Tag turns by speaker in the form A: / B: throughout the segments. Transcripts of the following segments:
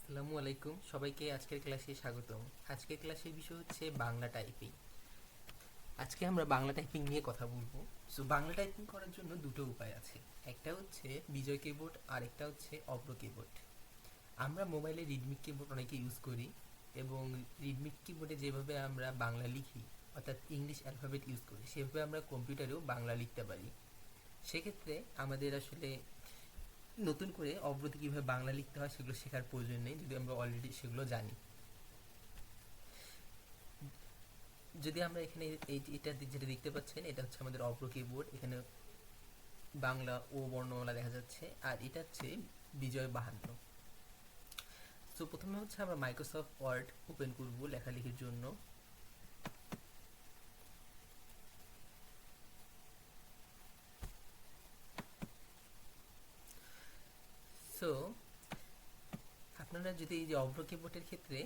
A: আসসালামু আলাইকুম, সবাইকে আজকের ক্লাসে স্বাগতম। আজকের ক্লাসের বিষয় হচ্ছে বাংলা টাইপিং। আজকে আমরা বাংলা টাইপিং নিয়ে কথা বলবো। সো বাংলা টাইপিং করার জন্য দুটো উপায় আছে। একটা হচ্ছে বিজয় কিবোর্ড আর একটা হচ্ছে অভ্র কিবোর্ড। আমরা মোবাইলে রিডমি কিবোর্ড অনেকে ইউজ করি, এবং রিডমি কিবোর্ডে যেভাবে আমরা বাংলা লিখি, অর্থাৎ ইংলিশ অ্যালফাবেট ইউজ করি, সেভাবে আমরা কম্পিউটারেও বাংলা লিখতে পারি। সেক্ষেত্রে আমাদের আসলে নতুন করে অভ্রতে কীভাবে বাংলা লিখতে হয় সেগুলো শেখার প্রয়োজন নেই, যদি আমরা অলরেডি সেগুলো জানি। যদি আমরা এখানে এটা যেটা দেখতে পাচ্ছেন, এটা হচ্ছে আমাদের অভ্র কিবোর্ড। এখানে বাংলা ও বর্ণমালা দেখা যাচ্ছে, আর এটা হচ্ছে বিজয় 52। সো প্রথমে হচ্ছে আমরা মাইক্রোসফট ওয়ার্ড ওপেন করব লেখালেখির জন্য। সো আপনারা যদি এই যে অভ্র কিবোর্ডের ক্ষেত্রে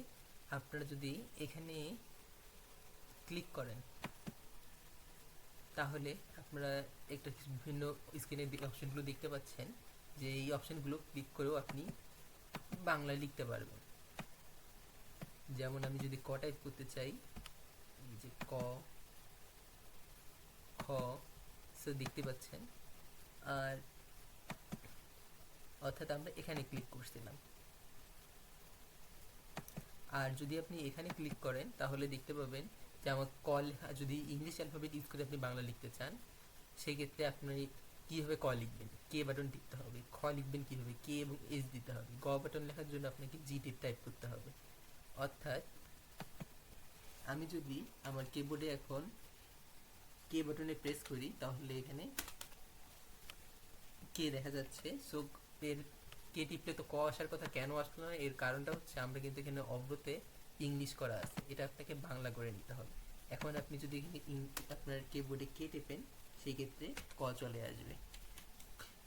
A: আপনারা যদি এখানে ক্লিক করেন, তাহলে আপনারা একটা বিভিন্ন স্ক্রিনের অপশনগুলো দেখতে পাচ্ছেন, যে এই অপশনগুলো ক্লিক করেও আপনি বাংলা লিখতে পারবেন। যেমন আমি যদি ক টাইপ করতে চাই, এই যে ক, খ, সো দেখতে পাচ্ছেন। আর অর্থাৎ আমরা এখানে ক্লিক করছিলাম। আর যদি আপনি এখানে ক্লিক করেন তাহলে দেখতে পাবেন যে আমার কল, যদি ইংলিশ অ্যালফাবেট ইউজ করে আপনি বাংলা লিখতে চান, সেক্ষেত্রে আপনি কীভাবে ক লিখবেন, কে বাটন টিপতে হবে। খ লিখবেন কীভাবে, কে এবং এস দিতে হবে। গ বাটন লেখার জন্য আপনাকে জি টিপ টাইপ করতে হবে। অর্থাৎ আমি যদি আমার কিবোর্ডে এখন কে বাটনে প্রেস করি, তাহলে এখানে কে দেখা যাচ্ছে। সো এর কে টিপলে তো ক আসার কথা, কেন আসলো না? এর কারণটা হচ্ছে আমরা কিন্তু এখানে অভ্রতে ইংলিশ করা আছে, এটা আপনাকে বাংলা করে নিতে হবে। এখন আপনি যদি এখানে আপনার কিবোর্ডে কে টেপেন, সেই ক্ষেত্রে ক চলে আসবে।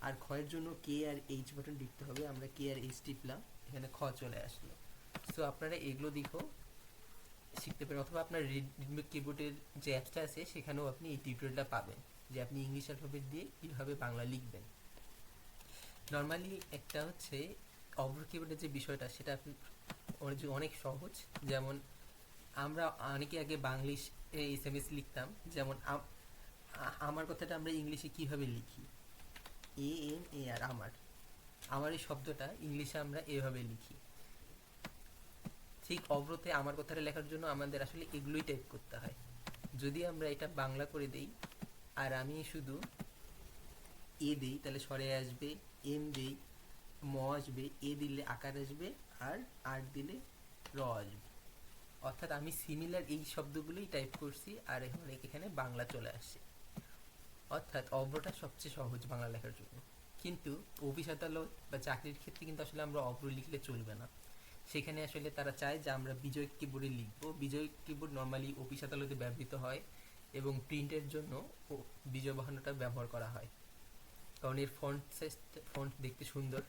A: আর খয়ের জন্য কে আর এইচ বাটন টিপতে হবে। আমরা কে আর এইচ টিপলাম, এখানে খ চলে আসলো। সো আপনারা এগুলো দিকেও শিখতে পারেন, অথবা আপনার রিডমি কিবোর্ডের যে অ্যাপসটা আছে সেখানেও আপনি এই টিউটোরিয়ালটা পাবেন, যে আপনি ইংলিশ অ্যালফাবেট দিয়ে কীভাবে বাংলা লিখবেন। নর্মালি একটা হচ্ছে অভ্র কিবোর্ডের যে বিষয়টা, সেটা আপনি অনেক সহজ। যেমন আমরা অনেকে আগে বাংলিশ এসএমএস লিখতাম। যেমন আমার কথাটা আমরা ইংলিশে কিভাবে লিখি, AMAR, আমার। আমার এই শব্দটা ইংলিশে আমরা এভাবে লিখি। ঠিক অভ্রতে আমার কথাটা লেখার জন্য আমাদের আসলে এগুলোই টাইপ করতে হয়। যদি আমরা এটা বাংলা করে দেই, আর আমি শুধু এ দিই, তাহলে স্বরে আসবে। এম দিই, ম আসবে। এ দিলে আকার আসবে, আর আর দিলে র আসবে। অর্থাৎ আমি সিমিলার এই শব্দগুলোই টাইপ করছি, আর এখন এখানে বাংলা চলে আসছে। অর্থাৎ অভ্রটা সবচেয়ে সহজ বাংলা লেখার জন্য। কিন্তু অফিস আদালত বা চাকরির ক্ষেত্রে কিন্তু আসলে আমরা অভ্র লিখলে চলবে না। সেখানে আসলে তারা চায় যে আমরা বিজয় কিবোর্ডে লিখবো। বিজয় কিবোর্ড নর্মালি অফিস আদালতে ব্যবহৃত হয়, এবং প্রিন্টের জন্য বিজয় 52টা ব্যবহার করা হয়, কারণ এর ফন্ট দেখতে সুন্দর।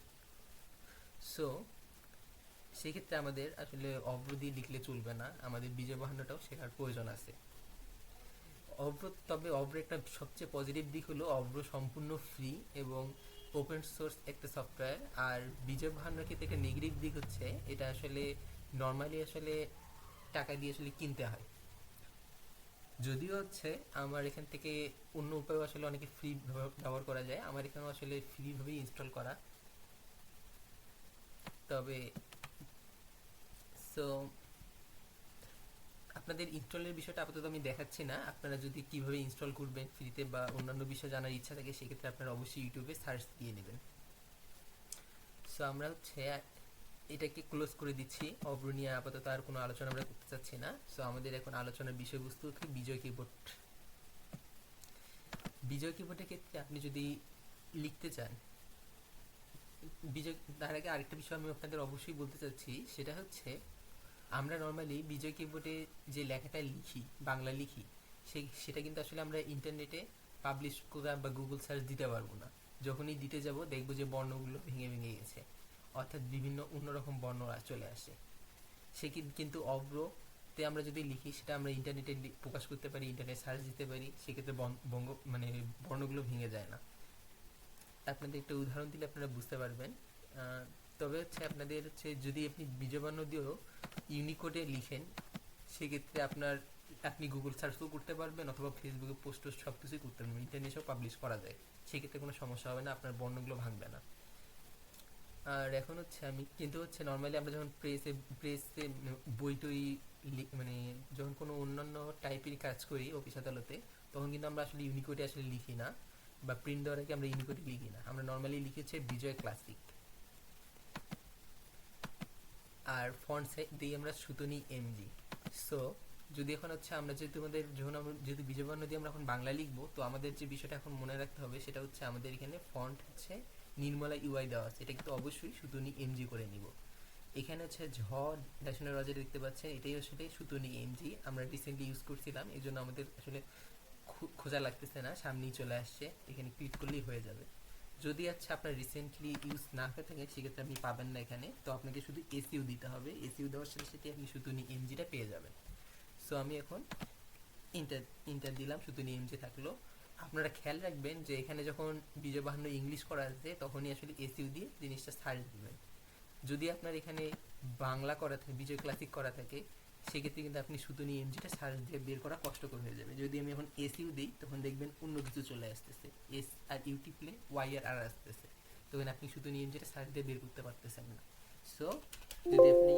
A: সো সেক্ষেত্রে আমাদের আসলে অভ্র দিয়ে লিখলে চলবে না, আমাদের বিজয় 52টাও শেখার প্রয়োজন আছে। তবে অভ্র একটা সবচেয়ে পজিটিভ দিক হলো অভ্র সম্পূর্ণ ফ্রি এবং ওপেন সোর্স একটা সফটওয়্যার। আর বিজয় 52 ক্ষেত্রে একটা নেগেটিভ দিক হচ্ছে, এটা আসলে নর্মালি আসলে টাকা দিয়ে আসলে কিনতে হয়। যদিও হচ্ছে আমার এখান থেকে অন্য উপায় আসলে অনেকে ফ্রি ব্যবহার করা যায়, আমার এখানেও আসলে ফ্রিভাবেই ইনস্টল করা। তবে সো আপনাদের ইনস্টলের বিষয়টা আপাতত আমি দেখাচ্ছি না। আপনারা যদি কিভাবে ইনস্টল করবেন ফ্রিতে বা অন্যান্য বিষয় জানার ইচ্ছা থাকে, সেক্ষেত্রে আপনারা অবশ্যই ইউটিউবে সার্চ দিয়ে নেবেন। সো আমরা হচ্ছে এটাকে ক্লোজ করে দিচ্ছি। অভ্র নিয়ে আপাতত আর কোনো আলোচনা আমরা করতে চাচ্ছি না। সো আমাদের এখন আলোচনার বিষয়বস্তু হচ্ছে বিজয় কিবোর্ড। বিজয় কিবোর্ডের ক্ষেত্রে আপনি যদি লিখতে চান, তার আগে আরেকটা বিষয় আমি আপনাদের অবশ্যই বলতে চাচ্ছি, সেটা হচ্ছে আমরা নর্মালি বিজয় কিবোর্ডে যে লেখাটা লিখি, বাংলা লিখি, সেটা কিন্তু আসলে আমরা ইন্টারনেটে পাবলিশ করা বা গুগল সার্চ দিতে পারবো না। যখনই দিতে যাব দেখবো যে বর্ণগুলো ভেঙে ভেঙে গেছে, অর্থাৎ বিভিন্ন অন্যরকম বর্ণ চলে আসে। সে কিন্তু অভ্রতে আমরা যদি লিখি, সেটা আমরা ইন্টারনেটে প্রকাশ করতে পারি, ইন্টারনেট সার্চ দিতে পারি, সেক্ষেত্রে মানে বর্ণগুলো ভেঙে যায় না। আপনাদের একটা উদাহরণ দিলে আপনারা বুঝতে পারবেন। তবে হচ্ছে আপনাদের হচ্ছে যদি আপনি বিজয় বর্ণ দিয়েও ইউনিকোডে লিখেন, সেক্ষেত্রে আপনি গুগল সার্চও করতে পারবেন অথবা ফেসবুকে পোস্ট টোস্ট সব কিছুই করতে পারবেন, ইন্টারনেটেও পাবলিশ করা যায়, সেক্ষেত্রে কোনো সমস্যা হবে না, আপনার বর্ণগুলো ভাঙবে না। আর এখন হচ্ছে আমি কিন্তু হচ্ছে নর্মালি আমরা যখন প্রেসে বই টই মানে যখন কোনো অন্যান্য টাইপের কাজ করি অফিস আদালতে, তখন কিন্তু আমরা আসলে ইউনিকোডে আসলে লিখি না, বা প্রিন্ট দেওয়ার আগে আমরা ইউনিকোডে লিখি না, আমরা নর্মালি লিখি হচ্ছে বিজয় ক্লাসিক। আর ফন্ট সাইজ দিই আমরা সুতনি এমজি। সো যদি এখন হচ্ছে আমরা যেহেতু যেহেতু বিজয় বর্ণ দিয়ে আমরা এখন বাংলা লিখবো, তো আমাদের যে বিষয়টা এখন মনে রাখতে হবে সেটা হচ্ছে আমাদের এখানে ফন্ট হচ্ছে নির্মলা ইউআই দেওয়া আছে, এটা কিন্তু অবশ্যই সুতনি এমজি করে নিব। এখানে হচ্ছে ঝ ড্যাশনের রজে দেখতে পাচ্ছেন, এটাই আসলে সুতনি এমজি, আমরা রিসেন্টলি ইউজ করছিলাম, এই জন্য আমাদের আসলে খোঁজা লাগতেছে না, সামনেই চলে আসছে, এখানে ক্লিক করলেই হয়ে যাবে। যদি আচ্ছা আপনার রিসেন্টলি ইউজ না হয়ে থাকে সেক্ষেত্রে আপনি পাবেন না এখানে, তো আপনাকে শুধু এসইউ দিতে হবে, এসইউ দেওয়ার সাথে সাথে আপনি সুতনি এমজিটা পেয়ে যাবেন। সো আমি এখন ইন্টার ইন্টার দিলাম, সুতনি এমজি থাকলো। আপনারা খেয়াল রাখবেন যে এখানে যখন বিজয় বাহান্ন ইংলিশ করা আছে তখনই আসলে এসইউ দিয়ে জিনিসটা সার্চ দিবেন। যদি আপনার এখানে বাংলা করা থাকে, বিজয় ক্লাসিক করা থাকে, সেক্ষেত্রে কিন্তু আপনি সুতনি এমজিটা সার্চ দিয়ে বের করা কষ্টকর হয়ে যাবে। যদি আমি এখন এসইউ দিই তখন দেখবেন অন্য কিছু চলে আসতেছে, এস আর ইউ টিপলে ওয়াই আর আর আসতেছে, তখন আপনি সুতনি এমজিটা সার্চ দিয়ে বের করতে পারতেছেন না। সো যদি আপনি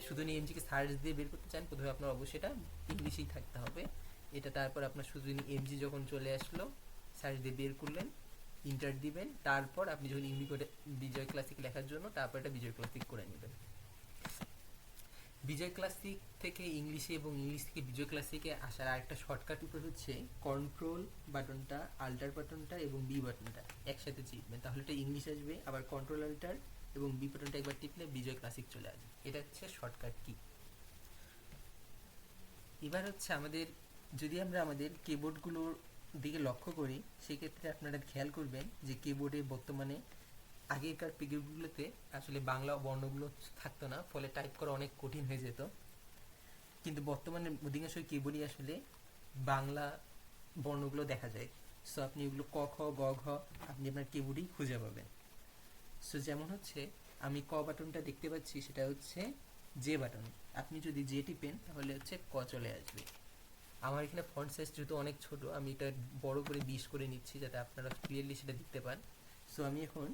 A: সুতনি এমজিকে সার্চ দিয়ে বের করতে চান, প্রথমে আপনার অবশ্যই এটা ইংলিশেই থাকতে হবে। এটা তারপর আপনার সুতনি এমজি যখন চলে আসলো, সার্চ দিয়ে বের করলেন, ইন্টার দিবেন, তারপর আপনি যখন ইউনিকোডে বিজয় ক্লাসিক লেখার জন্য তারপর এটা বিজয় ক্লাসিক করে নেবেন। বিজয় ক্লাসিক থেকে ইংলিশে এবং ইংলিশ থেকে বিজয় ক্লাসিকে আসার আরেকটা শর্টকাট উপায় হচ্ছে কন্ট্রোল বাটনটা, আল্টার বাটনটা এবং বি বাটনটা একসাথে চিপবেন, তাহলে এটা ইংলিশ আসবে, আবার কন্ট্রোল আল্টার এবং বি বাটনটা একবার টিপলে বিজয় ক্লাসিক চলে আসবে। এটা হচ্ছে শর্টকাট কি। এবার হচ্ছে যদি আমরা আমাদের কিবোর্ডগুলোর দিকে লক্ষ্য করি, সেক্ষেত্রে আপনারা খেয়াল করবেন যে কিবোর্ডে বর্তমানে আগেকার কিবোর্ডগুলোতে আসলে বাংলা বর্ণগুলো থাকতো না, ফলে টাইপ করা অনেক কঠিন হয়ে যেত, কিন্তু বর্তমানে অধিকাংশ কিবোর্ডই আসলে বাংলা বর্ণগুলো দেখা যায়। সো আপনি এগুলো ক খ গ ঘ আপনি আপনার কিবোর্ডেই খুঁজে পাবেন। সো যেমন হচ্ছে আমি ক বাটনটা দেখতে পাচ্ছি, সেটা হচ্ছে জে বাটন, আপনি যদি জে টিপেন তাহলে হচ্ছে ক চলে আসবে। আমার এখানে ফন্ট সাইজ যেহেতু অনেক ছোট, আমি এটা বড় করে 20 করে নিচ্ছি যাতে আপনারা ক্লিয়ারলি সেটা দেখতে পান। সো আমি এখন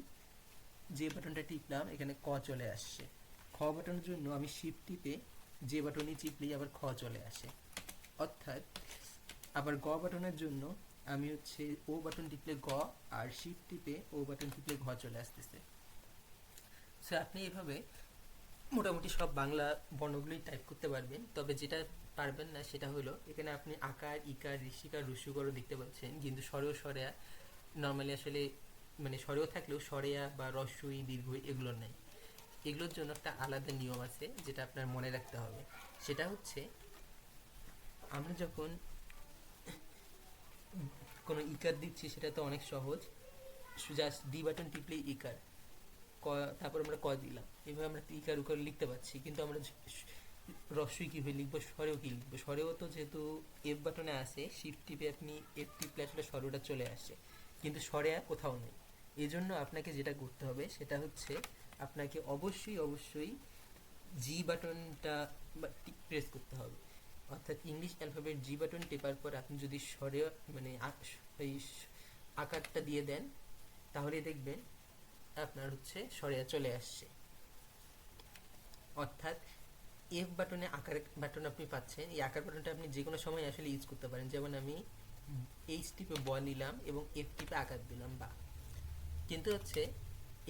A: যে বাটনটা টিপলাম, এখানে ক চলে আসছে। খ বাটনের জন্য আমি শিফট টিপে যে বাটনই টিপলেই আবার খ চলে আসে। অর্থাৎ আবার গ বাটনের জন্য আমি হচ্ছে ও বাটন টিপলে গ, আর শিফট টিপে ও বাটন টিপলে ঘ চলে আসতেছে। সো আপনি এভাবে মোটামুটি সব বাংলা বর্ণগুলোই টাইপ করতে পারবেন। তবে যেটা পারবেন না সেটা হলো এখানে আপনি আকার, ইকার, ঋষিকার, রস্যুকারও দেখতে পাচ্ছেন, কিন্তু স্বরেও স্বরেয়া নর্মালি আসলে মানে স্বরেও থাকলেও স্বরেয়া বা রস্যই দীর্ঘই এগুলোর নাই। এগুলোর জন্য একটা আলাদা নিয়ম আছে যেটা আপনার মনে রাখতে হবে। সেটা হচ্ছে আমরা যখন কোনো ইকার দিচ্ছি সেটা তো অনেক সহজ, জাস্ট ডি বাটন টিপলেই ইকার, ক তারপর আমরা ক দিলাম, এভাবে আমরা ইকার উকার লিখতে পারছি। কিন্তু আমরা রস্যই কীভাবে লিখবো, স্বরেও কী লিখবো, স্বরেও তো যেহেতু এফ বাটনে আসে, শিফট টিপে আপনি এফ টিপলে আসলে স্বরটা চলে আসে, কিন্তু স্বরে আর কোথাও নেই। এই জন্য আপনাকে যেটা করতে হবে সেটা হচ্ছে আপনাকে অবশ্যই জি বাটনটা প্রেস করতে হবে। অর্থাৎ ইংলিশ অ্যালফাবেট জি বাটন টেপার পর আপনি যদি স্বরে মানে এই আকারটা দিয়ে দেন, তাহলে দেখবেন আপনার হচ্ছে স্বরেয়া চলে আসছে। অর্থাৎ এফ বাটনে আকার বাটন আপনি পাচ্ছেন, এই আকার বাটনটা আপনি যে কোনো সময় আসলে ইউজ করতে পারেন। যেমন আমি এইচ টিপে ব নিলাম এবং এফ টিপে আকার দিলাম বা, কিন্তু হচ্ছে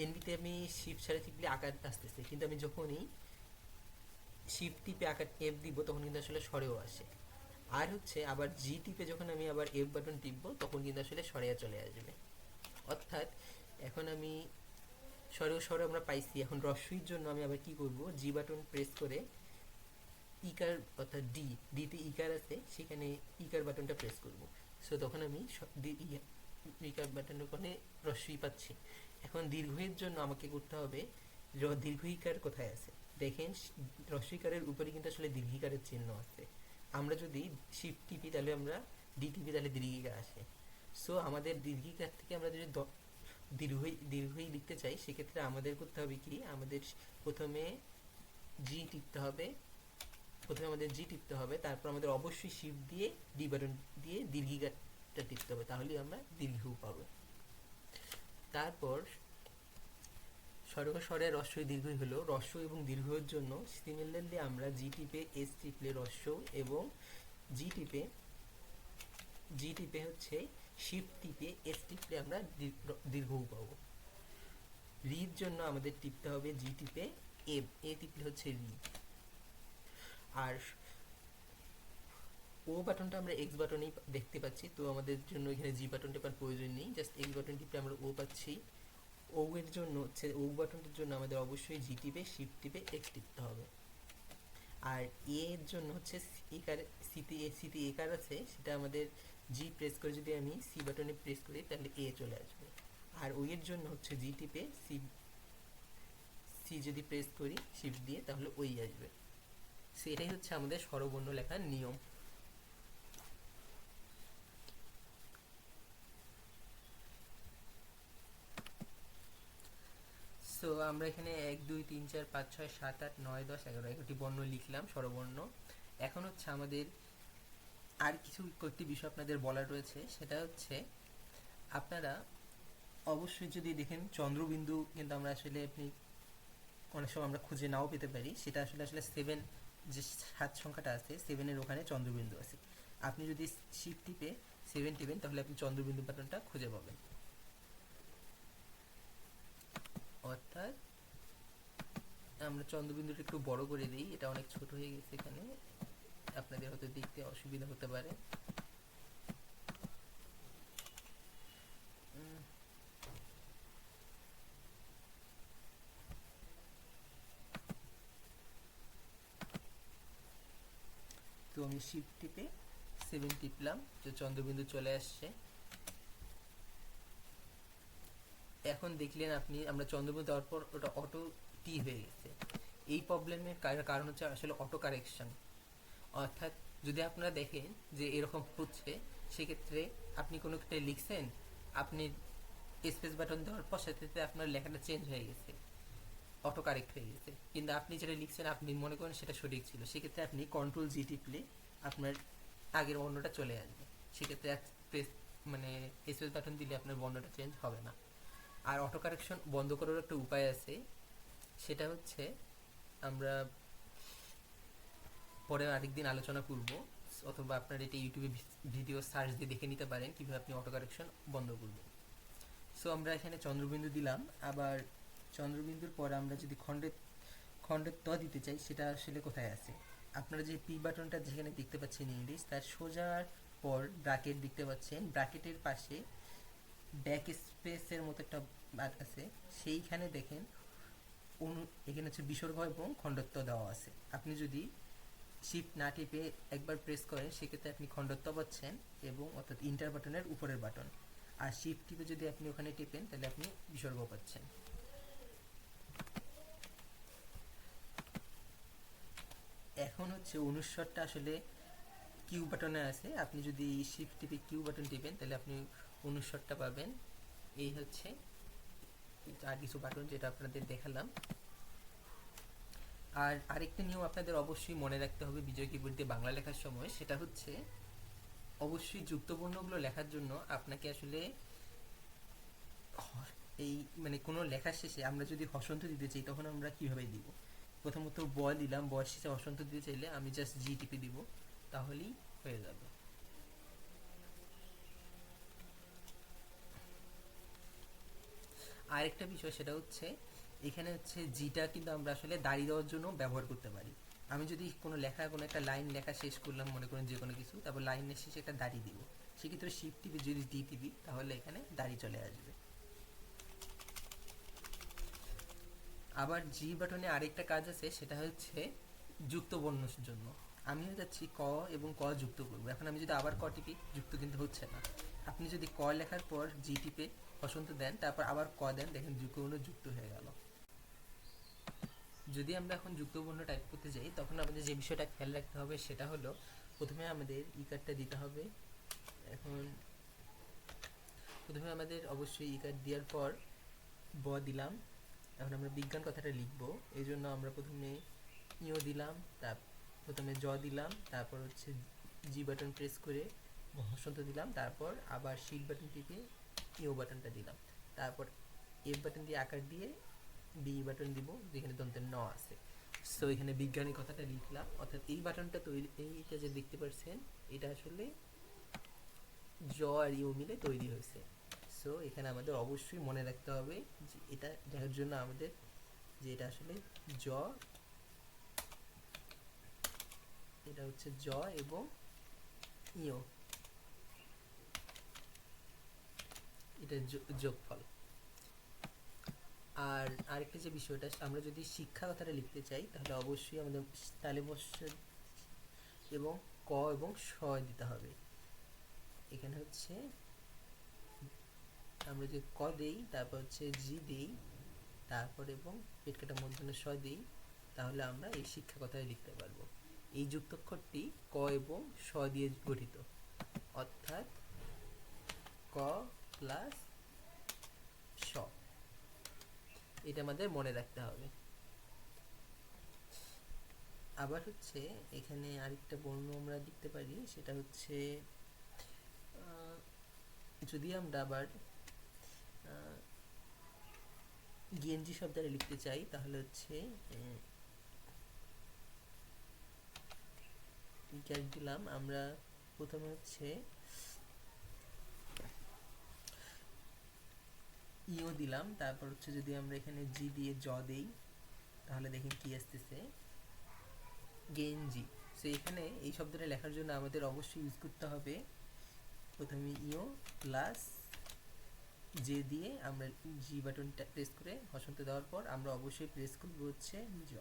A: এনবিতে আমি শিফট ছাড়া টিপলে আকার আসতেছে, কিন্তু আমি যখনই শিফট টিপে আকার এফ দিব তখন কিন্তু আসলে স্বরেও আসে। আর হচ্ছে আবার জি টিপে যখন আমি আবার এফ বাটন টিপবো তখন কিন্তু আসলে স্বরেয়া চলে আসবে। অর্থাৎ এখন আমি স্বরে আমরা পাইছি, এখন রস্যইর জন্য আমি আবার কি করব, জি বাটন প্রেস করে ইকার অর্থাৎ ডিতে ইকার আছে সেখানে ইকার বাটনটা প্রেস করব। সো তখন আমি ইকার বাটনের ওখানে রস্যই পাচ্ছি। এখন দীর্ঘইয়ের জন্য আমাকে করতে হবে, দীর্ঘ ইকার কোথায় আছে দেখেন, রস্যইকারের উপরে কিন্তু আসলে দীর্ঘিকারের চিহ্ন আছে। আমরা যদি শিফট টিপি তাহলে আমরা ডি টিপি তাহলে দীর্ঘিকার আসে। সো আমাদের দীর্ঘিকার থেকে আমরা যদি দীর্ঘই লিখতে চাই, সেক্ষেত্রে আমাদের করতে হবে কি, আমাদের প্রথমে জি টিপতে হবে। তারপর আমাদের অবশ্যই শিফট দিয়ে ডি বাটন দিয়ে দীর্ঘিকাটা টিপতে হবে, তাহলেই আমরা দীর্ঘ পাবো। তারপর স্বরে রস্বই দীর্ঘই হলো। রস্ব এবং দীর্ঘের জন্য সিমিলারলি আমরা জি টিপে এস টিপলে রস্ব, এবং জি টিপে হচ্ছে শিফট টিপে এস টিপলে আমরা দীর্ঘও পাবো। রির জন্য আমাদের টিপতে হবে জি টিপে এ টিপলে হচ্ছে রি। আর ও বাটনটা আমরা এক্স বাটনেই দেখতে পাচ্ছি, তো আমাদের জন্য এখানে জি বাটন টেপার প্রয়োজন নেই, জাস্ট এক্স বাটন টিপে আমরা ও পাচ্ছি। ও এর জন্য হচ্ছে ও বাটনটার জন্য আমাদের অবশ্যই জি টিপে শিফট টিপে এক্স টিপতে হবে। আর এর জন্য হচ্ছে সিতে একার আছে, সেটা আমাদের জি প্রেস করে যদি আমি সি বাটনে প্রেস করি তাহলে এ চলে আসবে। আর ও এর জন্য হচ্ছে জি টিপে সি যদি প্রেস করি শিফট দিয়ে তাহলে ওই আসবে। সেটাই হচ্ছে আমাদের স্বরবর্ণ লেখার নিয়ম। সো আমরা এখানে 1 2 3 4 5 6 7 8 9 10 11 11টি বর্ণ লিখলাম, স্বরবর্ণ। এখন হচ্ছে আমাদের আর কিছু কয়েকটি বিষয় আপনাদের বলার রয়েছে, সেটা হচ্ছে আপনারা অবশ্যই যদি দেখেন চন্দ্রবিন্দু, কিন্তু আমরা আসলে আপনি অনেক সময় আমরা খুঁজে নাও পেতে পারি, সেটা আসলে 7, যে 7 সংখ্যাটা আছে 7-এর ওখানে চন্দ্রবিন্দু আছে। আপনি যদি শিফট টিপে 7 টিপেন তাহলে আপনি চন্দ্রবিন্দু বাটনটা খুঁজে পাবেন। অর্থাৎ আমরা চন্দ্রবিন্দুটা একটু বড় করে দিই, এটা অনেক ছোট হয়ে গেছে এখানে, আপনাদের হয়তো দেখতে অসুবিধা হতে পারে। তো আমি শিফট টিপে 7 টিপলাম, যে চন্দ্রবিন্দু চলে আসছে। এখন দেখলেন আপনি আমরা চন্দ্রবিন্দু দেওয়ার পর ওটা অটো টি হয়ে গেছে। এই প্রবলেমের কারণ হচ্ছে আসলে অটো কারেকশন। অর্থাৎ যদি আপনারা দেখেন যে এরকম হচ্ছে, সেক্ষেত্রে আপনি কোনো একটা লিখছেন, আপনি স্পেস বাটন দেওয়ার পর সাথে সাথে আপনার লেখাটা চেঞ্জ হয়ে গেছে, অটো কারেক্ট হয়ে গেছে, কিন্তু আপনি যেটা লিখছেন আপনি মনে করেন সেটা সঠিক ছিল, সেক্ষেত্রে আপনি কন্ট্রোল জি টিপলে আপনার আগের বর্ণটা চলে আসবে। সেক্ষেত্রে প্রেস মানে স্পেস বাটন দিলে আপনার বর্ণটা চেঞ্জ হবে না। আর অটো কারেকশন বন্ধ করার একটা উপায় আছে, সেটা হচ্ছে আমরা পরে আরেকদিন আলোচনা করব, অথবা আপনার এটা ইউটিউবে ভিডিও সার্চ দিয়ে দেখে নিতে পারেন কীভাবে আপনি অটো কারেকশন বন্ধ করবেন। সো আমরা এখানে চন্দ্রবিন্দু দিলাম। আবার চন্দ্রবিন্দুর পর আমরা যদি খণ্ডের ত দিতে চাই, সেটা আসলে কোথায় আছে? আপনারা যে পি বাটনটা যেখানে দেখতে পাচ্ছেন ইংলিশ, তার সোজার পর ব্র্যাকেট দেখতে পাচ্ছেন, ব্র্যাকেটের পাশে ব্যাক স্পেসের মতো একটা আছে, সেইখানে দেখেন এখানে হচ্ছে বিসর্গ এবং খণ্ডত্ব দেওয়া আছে। আপনি যদি শিফট না টিপে একবার প্রেস করেন, সেক্ষেত্রে আপনি খণ্ডত্ব পাচ্ছেন, এবং অর্থাৎ ইন্টার বাটনের উপরের বাটন। আর শিফট টিপে যদি আপনি ওখানে টিপেন তাহলে আপনি বিসর্গ পাচ্ছেন। এখন হচ্ছে অনুস্বরটা আসলে কিউ বাটনে আছে, আপনি যদি শিফট টিপে কিউ বাটন টিপেন তাহলে আপনি অনুস্বরটা পাবেন। এই হচ্ছে আর কিছু বাটন যেটা আপনাদের দেখালাম। আর আরেকটা নিয়ম আপনাদের অবশ্যই মনে রাখতে হবে বিজয় কিবোর্ড দিয়ে বাংলা লেখার সময়, সেটা হচ্ছে অবশ্যই যুক্তবর্ণগুলো লেখার জন্য আপনাকে আসলে এই কোনো লেখার শেষে আমরা যদি হসন্ত দিতে চাই তখন আমরা কিভাবে দিব? প্রথমত ব দিলাম, ব শেষে হসন্ত দিতে চাইলে আমি জাস্ট জি টিপে দিব, তাহলেই হয়ে যাবে। আরেকটা বিষয় সেটা হচ্ছে এখানে হচ্ছে জিটা কিন্তু আমরা আসলে দাড়ি দেওয়ার জন্য ব্যবহার করতে পারি। আমি যদি কোনো একটা লাইন লেখা শেষ করলাম, মনে করেন যে কোনো কিছু, তারপর লাইনের শেষে একটা দাড়ি দিব, সেক্ষেত্রে শিফট টিপে যদি ডি টিপি তাহলে এখানে দাড়ি চলে আসবে। আবার জি বাটনে আরেকটা কাজ আছে, সেটা হচ্ছে যুক্ত বর্ণের জন্য। আমিও যাচ্ছি ক এবং ক যুক্ত করবো, এখন আমি যদি আবার ক টিপি, যুক্ত কিন্তু হচ্ছে না। আপনি যদি ক লেখার পর জি টিপে বসন্ত দেন, তারপর আবার ক দেন, দেখেন যুক্ত হয়ে গেল। যদি আমরা এখন যুক্ত বর্ণ টাইপ করতে যাই, তখন আমাদের যে বিষয়টা খেয়াল রাখতে হবে সেটা হলো প্রথমে আমাদের ইকারটা দিতে হবে। এখন প্রথমে আমাদের অবশ্যই ইকার দেওয়ার পর ব দিলাম। এখন আমরা বিজ্ঞান কথাটা লিখবো, এই জন্য আমরা প্রথমে ইও দিলাম, তার প্রথমে জ দিলাম, তারপর হচ্ছে জি বাটন প্রেস করে হসন্ত দিলাম, তারপর আবার শিট বাটন টিপে ইও বাটনটা দিলাম, তারপর এফ বাটন দিয়ে আকার দিয়ে বি বাটন দিব যেখানে দন্তের ন আছে। সো এখানে বিজ্ঞানী কথাটা লিখলাম, অর্থাৎ এই বাটনটা তৈরি, এইটা যে দেখতে পাচ্ছেন এটা আসলে জ আর ইউ মিলে তৈরি হয়েছে। সো এখানে আমাদের অবশ্যই মনে রাখতে হবে যে এটা দেখার জন্য আমাদের যে এটা আসলে জ, এটা হচ্ছে জ এবং ইও, এটা যোগফল। আর আরেকটা যে বিষয়টা, আমরা যদি শিক্ষা কথাটা লিখতে চাই তাহলে অবশ্যই আমাদের তালিবস্য এবং ক এবং স দিতে হবে। এখানে হচ্ছে আমরা যদি ক দেই, তারপর হচ্ছে জি দেই, তারপর এবং পেট কাটা মূর্ধন্য স দিই, তাহলে আমরা এই শিক্ষা কথায় লিখতে পারবো। এই যুক্তাক্ষরটি ক এবং স দিয়ে গঠিত, অর্থাৎ ক প্লাস স, এটা আমাদের মনে রাখতে হবে। আবার হচ্ছে এখানে আরেকটা বর্ণ আমরা লিখতে পারি, সেটা হচ্ছে যদি আমরা আবার গেঞ্জি শব্দটা লিখতে চাই তাহলে হচ্ছে দিলাম আমরা প্রথমে হচ্ছে ইও দিলাম, তারপর হচ্ছে যদি আমরা এখানে জি দিয়ে জ দেই তাহলে দেখেন কি আসতেছে, গেঞ্জি। সো এখানে এই শব্দটা লেখার জন্য আমাদের অবশ্যই ইউজ করতে হবে প্রথমে ইও প্লাস জে দিয়ে আমরা জি বাটনটা প্রেস করে হসন্ত দেওয়ার পর আমরা অবশ্যই প্রেস করব হচ্ছে জ,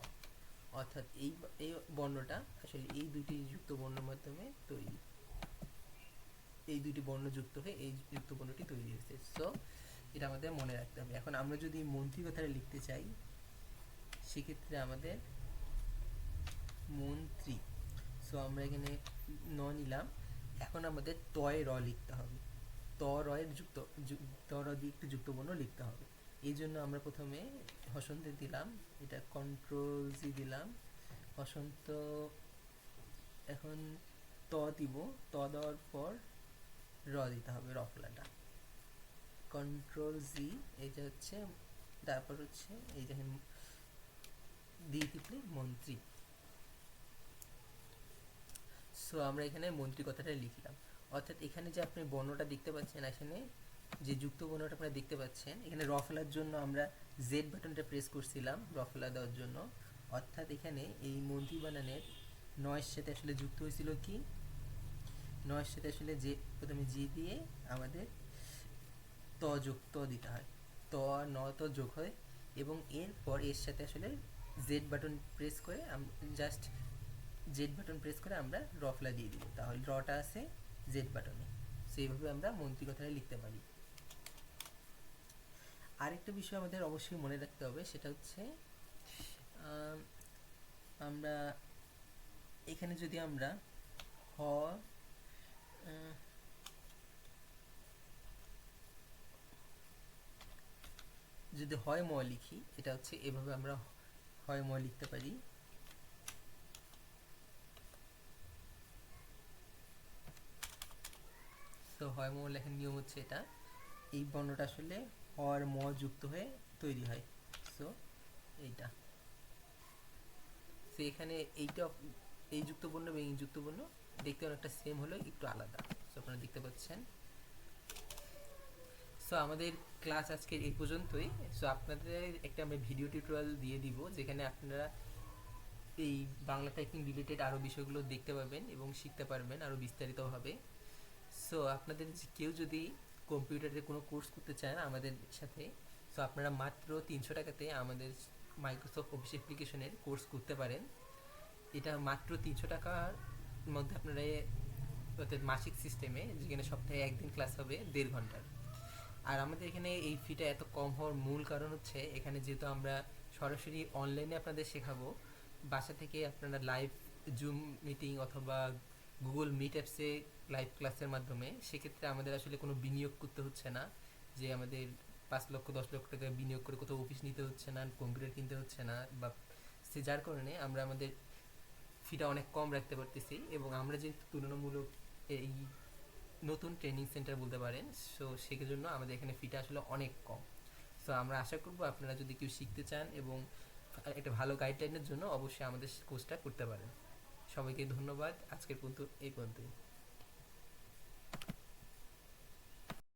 A: অর্থাৎ এই এই বর্ণটা আসলে এই দুটি যুক্ত বর্ণের মাধ্যমে তৈরি, এই দুটি বর্ণ যুক্ত হয়ে এই যুক্ত বর্ণটি তৈরি হয়েছে। সো এটা আমাদের মনে রাখতে হবে। এখন আমরা যদি মন্ত্রী কথাটা লিখতে চাই সেক্ষেত্রে আমাদের মন্ত্রী, সো আমরা এখানে ন নিলাম, এখন আমাদের তয় র লিখতে হবে, ত রয়ের যুক্ত ত র দিয়ে একটি যুক্ত বর্ণ লিখতে হবে। এই জন্য আমরা প্রথমে হসন্ত দিলাম, এটা কন্ট্রোল জি দিলাম, হসন্ত, এখন ত দিব, ত দেওয়ার পর র দিতে হবে, র ফলাটা কন্ট্রোল জি, এইটা হচ্ছে, তারপর হচ্ছে এই দেখেন দিয়ে টিপলে মন্ত্রী। সো আমরা এখানে মন্ত্রী কথাটা লিখলাম, অর্থাৎ এখানে যে আপনি বর্ণটা দেখতে পাচ্ছেন, এখানে যে যুক্ত বর্ণটা আপনারা দেখতে পাচ্ছেন, এখানে র ফেলার জন্য আমরা জেড বাটনটা প্রেস করছিলাম র ফেলা দেওয়ার জন্য, অর্থাৎ এখানে এই মন্ত্রী বানানের নয়ের সাথে আসলে যুক্ত হয়েছিল কি, নয়ের সাথে আসলে যে প্রথমে জি দিয়ে আমাদের ত যুক্ত দিতে হয়, ত ন তো যোগ হয়, এবং এরপর এর সাথে আসলে জেড বাটন প্রেস করে জাস্ট জেড বাটন প্রেস করে আমরা র ফেলা দিয়ে দিব, তাহলে রটা আছে জেড বাটনে। সেইভাবে আমরা মন্ত্রী কথাটা লিখতে পারি। আরেকটা বিষয় আমাদের অবশ্যই মনে রাখতে হবে, সেটা হচ্ছে আমরা এখানে যদি আমরা হ যদি হয় ম লিখি, এটা হচ্ছে এভাবে আমরা হয় ম লিখতে পারি। তো হয় ম লেখার নিয়ম হচ্ছে এটা, এই বর্ণটা আসলে হর ম যুক্ত হয়ে তৈরি হয়। সো এইটা, সো এখানে এইটা, এই যুক্ত বর্ণ এবং এই যুক্ত বর্ণ দেখতে অনেকটা সেম হলেও একটু আলাদা, সো আপনারা দেখতে পাচ্ছেন। সো আমাদের ক্লাস আজকে এই পর্যন্তই। সো আপনাদের একটা আমরা ভিডিও টিউটোরিয়াল দিয়ে দিব যেখানে আপনারা এই বাংলা টাইপিং রিলেটেড আরও বিষয়গুলো দেখতে পাবেন এবং শিখতে পারবেন আরও বিস্তারিতভাবে। সো আপনাদের কেউ যদি কম্পিউটারে কোনো কোর্স করতে চান আমাদের সাথে, সো আপনারা মাত্র 300 টাকাতে আমাদের মাইক্রোসফট অফিস অ্যাপ্লিকেশনের কোর্স করতে পারেন। এটা মাত্র 300 টাকার মধ্যে আপনারা, অর্থাৎ মাসিক সিস্টেমে, যেখানে সপ্তাহে একদিন ক্লাস হবে 1.5 ঘন্টার। আর আমাদের এখানে এই ফিটা এত কম হওয়ার মূল কারণ হচ্ছে এখানে যেহেতু আমরা সরাসরি অনলাইনে আপনাদের শেখাবো, বাসা থেকে আপনারা লাইভ জুম মিটিং অথবা গুগল মিট অ্যাপসে লাইভ ক্লাসের মাধ্যমে, সেক্ষেত্রে আমাদের আসলে কোনো বিনিয়োগ করতে হচ্ছে না, যে আমাদের 5 লক্ষ 10 লক্ষ টাকা বিনিয়োগ করে কোথাও অফিস নিতে হচ্ছে না, কম্পিউটার কিনতে হচ্ছে না, বা যার কারণে আমরা আমাদের ফিটা অনেক কম রাখতে পারতেছি, এবং আমরা যে তুলনামূলক এই নতুন ট্রেনিং সেন্টার বলতে পারেন, সো সেজন্য আমাদের এখানে ফিটা আসলে অনেক কম। সো আমরা আশা করবো আপনারা যদি কেউ শিখতে চান এবং একটা ভালো গাইডলাইনের জন্য অবশ্যই আমাদের কোর্সটা করতে পারেন। সবাইকে ধন্যবাদ, আজকের পর্যন্ত এই পর্যন্তই।